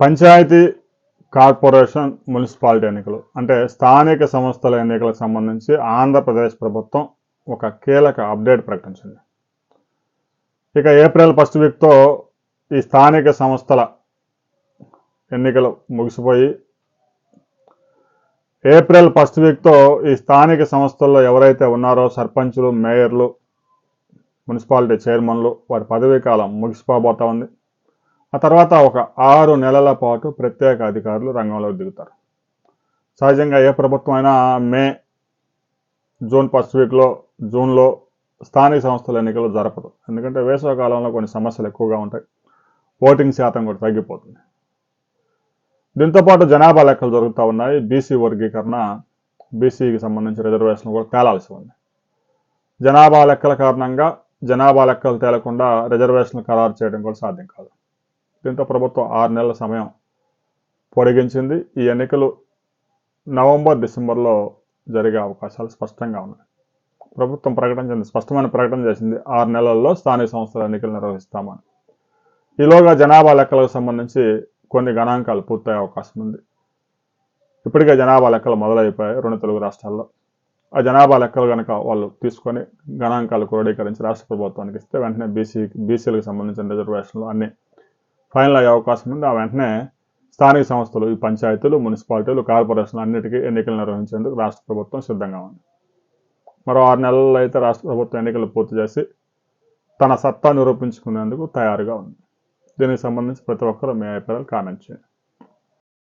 Panchayat, corporation, municipality ఎన్నికలు అంటే స్థానిక సంస్థల ఎన్నికలకు సంబంధించి ఆంధ్రప్రదేశ్ ప్రభుత్వం ఒక కీలక అప్డేట్ ప్రకటించింది. ఇక ఏప్రిల్ 1st వీక్తో ఈ స్థానిక సంస్థల ఎన్నికలు ముగిసిపోయి ఏప్రిల్ 1st వీక్తో ఈ స్థానిక సంస్థల్లో ఎవరైతే ఉన్నారో సర్పంచులు, మేయర్లు, మున్సిపాలిటీ చైర్మన్లు వారి పదవీ కాలం ముగిసిపోబోతా ఉంది. ఆ తర్వాత ఒక 6 నెలల పాటు ప్రత్యేక అధికారులు రంగంలోకి దిగుతారు. సహజంగా ఏ ప్రభుత్వం అయినా జూన్ 1st వీక్లో జూన్లో స్థానిక సంస్థల ఎన్నికలు జరపదు. ఎందుకంటే వేసవి కాలంలో కొన్ని సమస్యలు ఎక్కువగా ఉంటాయి, ఓటింగ్ శాతం కూడా తగ్గిపోతుంది. దీంతోపాటు జనాభా లెక్కలు జరుగుతూ ఉన్నాయి. బీసీ వర్గీకరణ, బీసీకి సంబంధించి రిజర్వేషన్ కూడా తేలాల్సి ఉంది. జనాభా లెక్కల కారణంగా జనాభా లెక్కలు తేలకుండా రిజర్వేషన్లు ఖరారు చేయడం కూడా సాధ్యం కాదు. దీంతో ప్రభుత్వం 6 నెలల సమయం పొడిగించింది. ఈ ఎన్నికలు నవంబర్, డిసెంబర్లో జరిగే అవకాశాలు స్పష్టంగా ఉన్నాయి. ప్రభుత్వం స్పష్టమైన ప్రకటన చేసింది, 6 నెలల్లో స్థానిక సంస్థల ఎన్నికలు నిర్వహిస్తామని. ఈలోగా జనాభా లెక్కలకు సంబంధించి కొన్ని గణాంకాలు పూర్తయ్యే అవకాశం ఉంది. ఇప్పటికే జనాభా లెక్కలు మొదలైపోయాయి 2 తెలుగు రాష్ట్రాల్లో. ఆ జనాభా లెక్కలు కనుక వాళ్ళు తీసుకొని గణాంకాలు క్రోడీకరించి రాష్ట్ర ప్రభుత్వానికి ఇస్తే వెంటనే బీసీలకు సంబంధించిన రిజర్వేషన్లు అన్నీ ఫైనల్ అయ్యే అవకాశం ఉంది. ఆ వెంటనే స్థానిక సంస్థలు, ఈ పంచాయతీలు, మున్సిపాలిటీలు, కార్పొరేషన్లు అన్నిటికీ ఎన్నికలు నిర్వహించేందుకు రాష్ట్ర ప్రభుత్వం సిద్ధంగా ఉంది. మరో 6 నెలల్లో అయితే రాష్ట్ర ప్రభుత్వం ఎన్నికలు పూర్తి చేసి తన సత్తా నిరూపించుకునేందుకు తయారుగా ఉంది. దీనికి సంబంధించి ప్రతి ఒక్కరూ మీ అభిప్రాయాలు కామెంట్ చేయండి.